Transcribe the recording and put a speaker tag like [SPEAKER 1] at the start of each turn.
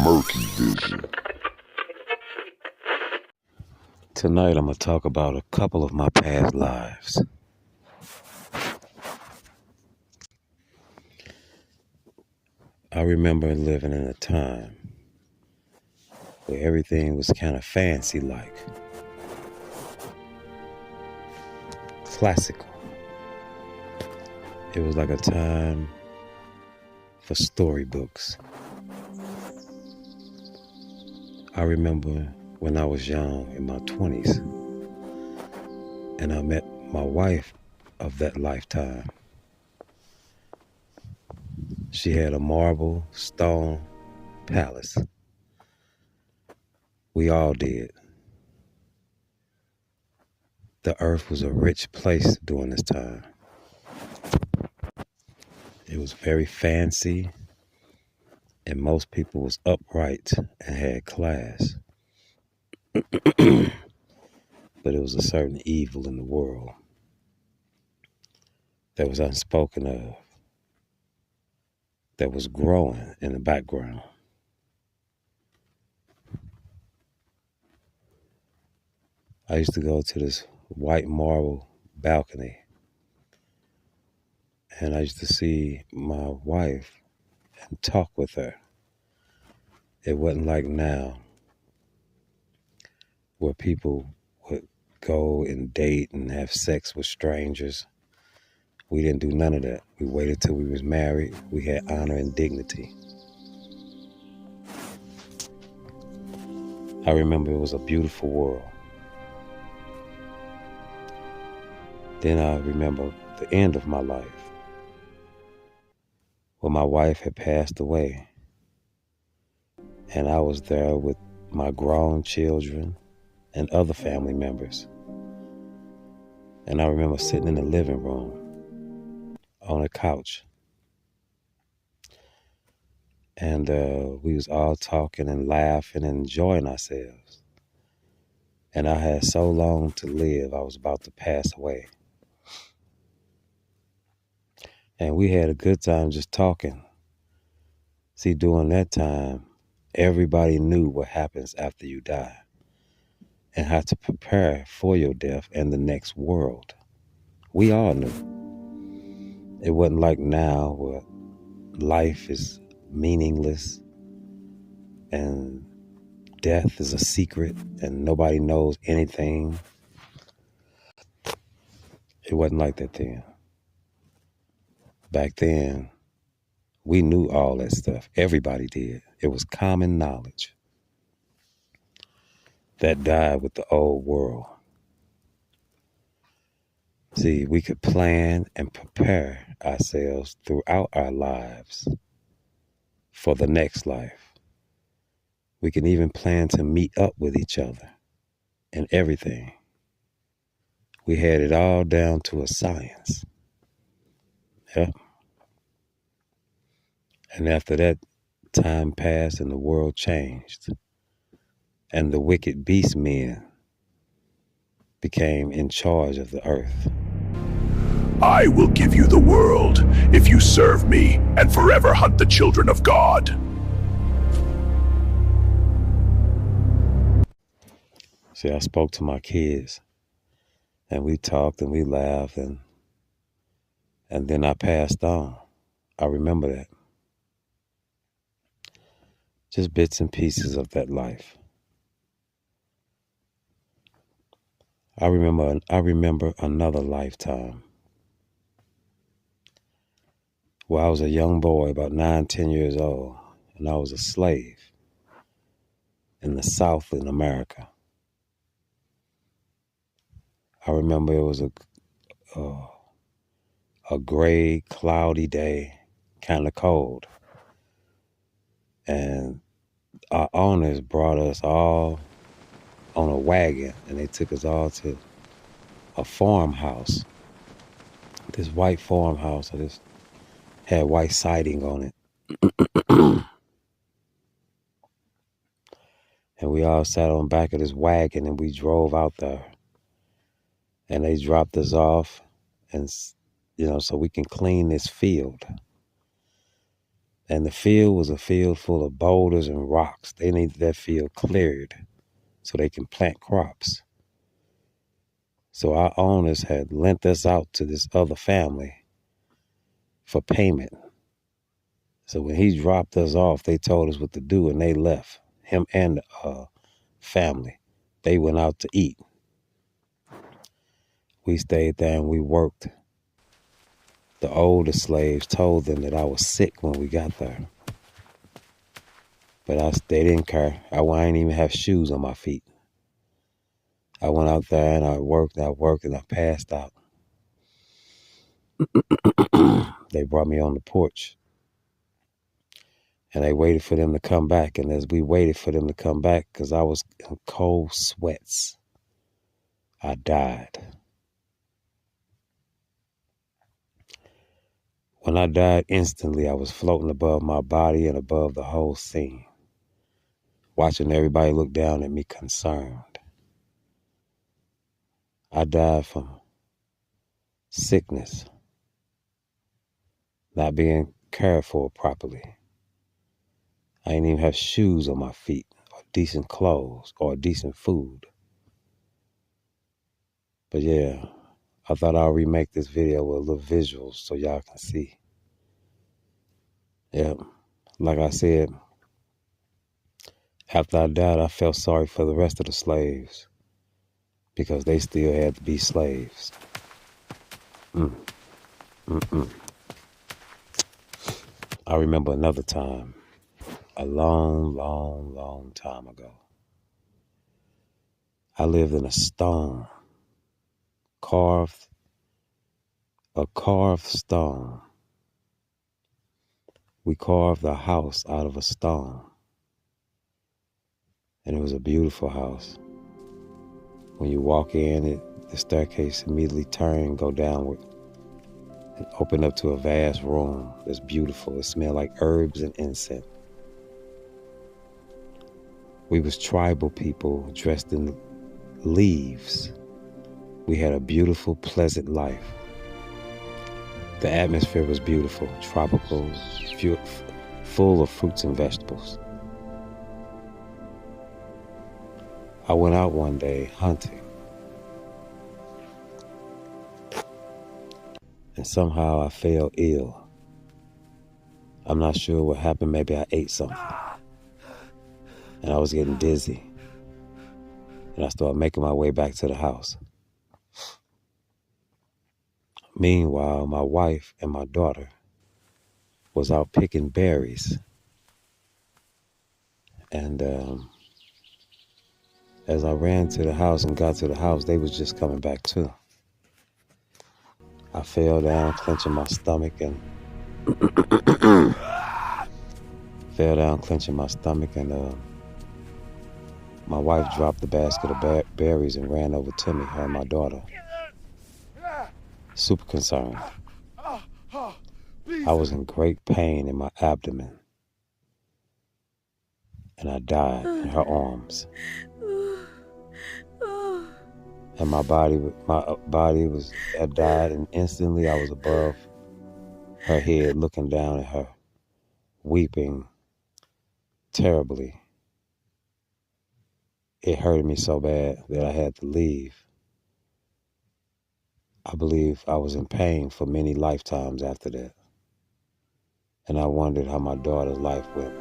[SPEAKER 1] Murky Vision.
[SPEAKER 2] Tonight I'm going to talk about a couple of my past lives. I remember living in a time where everything was kind of fancy-like, classical. It was like a time for storybooks. I remember when I was young, in my 20s, and I met my wife of that lifetime. She had a marble stone palace. We all did. The earth was a rich place during this time. It was very fancy, and most people was upright and had class. But it was a certain evil in the world that was unspoken of, that was growing in the background. I used to go to this white marble balcony, and I used to see my wife and talk with her. It wasn't like now, where people would go and date and have sex with strangers. We didn't do none of that. We waited till we was married. We had honor and dignity. I remember it was a beautiful world. Then I remember the end of my life, when my wife had passed away, and I was there with my grown children and other family members. And I remember sitting in the living room on a couch, and we was all talking and laughing and enjoying ourselves. And I had so long to live, I was about to pass away. And we had a good time just talking. See, during that time, everybody knew what happens after you die and how to prepare for your death and the next world. We all knew. It wasn't like now where life is meaningless and death is a secret and nobody knows anything. It wasn't like that then. Back then, we knew all that stuff. Everybody did. It was common knowledge. That died with the old world. See, we could plan and prepare ourselves throughout our lives for the next life. We can even plan to meet up with each other and everything. We had it all down to a science. Yeah. And after that, time passed and the world changed. And the wicked beast men became in charge of the earth.
[SPEAKER 3] I will give you the world if you serve me and forever hunt the children of God.
[SPEAKER 2] See, I spoke to my kids, and we talked and we laughed, and then I passed on. I remember that. Just bits and pieces of that life. I remember another lifetime where I was a young boy, about 9, 10 years old, and I was a slave in the South in America. I remember it was a gray, cloudy day, kind of cold. And our owners brought us all on a wagon, and they took us all to a farmhouse. This white farmhouse, this had white siding on it. And we all sat on the back of this wagon, and we drove out there. And they dropped us off, and so we can clean this field. And the field was a field full of boulders and rocks. They needed that field cleared so they can plant crops. So our owners had lent us out to this other family for payment. So when he dropped us off, they told us what to do, and they left. Him and the family. They went out to eat. We stayed there and we worked. The older slaves told them that I was sick when we got there. But they didn't care. I didn't even have shoes on my feet. I went out there and I worked and I passed out. They brought me on the porch. And they waited for them to come back. And as we waited for them to come back, because I was in cold sweats, I died. When I died instantly, I was floating above my body and above the whole scene, watching everybody look down at me concerned. I died from sickness, not being cared for properly. I didn't even have shoes on my feet, or decent clothes, or decent food. But yeah, I thought I'll remake this video with little visuals so y'all can see. Yeah, like I said, after I died, I felt sorry for the rest of the slaves because they still had to be slaves. I remember another time, a long, long, long time ago. I lived in a carved stone. We carved a house out of a stone. And it was a beautiful house. When you walk in, the staircase immediately turn, go downward, and open up to a vast room that's beautiful. It smelled like herbs and incense. We was tribal people dressed in leaves. We had a beautiful, pleasant life. The atmosphere was beautiful, tropical, full of fruits and vegetables. I went out one day hunting. And somehow I fell ill. I'm not sure what happened. Maybe I ate something. And I was getting dizzy. And I started making my way back to the house. Meanwhile, my wife and my daughter was out picking berries. And as I ran to the house and got to the house, they was just coming back too. I fell down, clenching my stomach, and my wife dropped the basket of berries and ran over to me, her and my daughter. Super concerned. I was in great pain in my abdomen, and I died in her arms. And my body had died, and instantly I was above her head, looking down at her, weeping terribly. It hurted me so bad that I had to leave. I believe I was in pain for many lifetimes after that. And I wondered how my daughter's life went.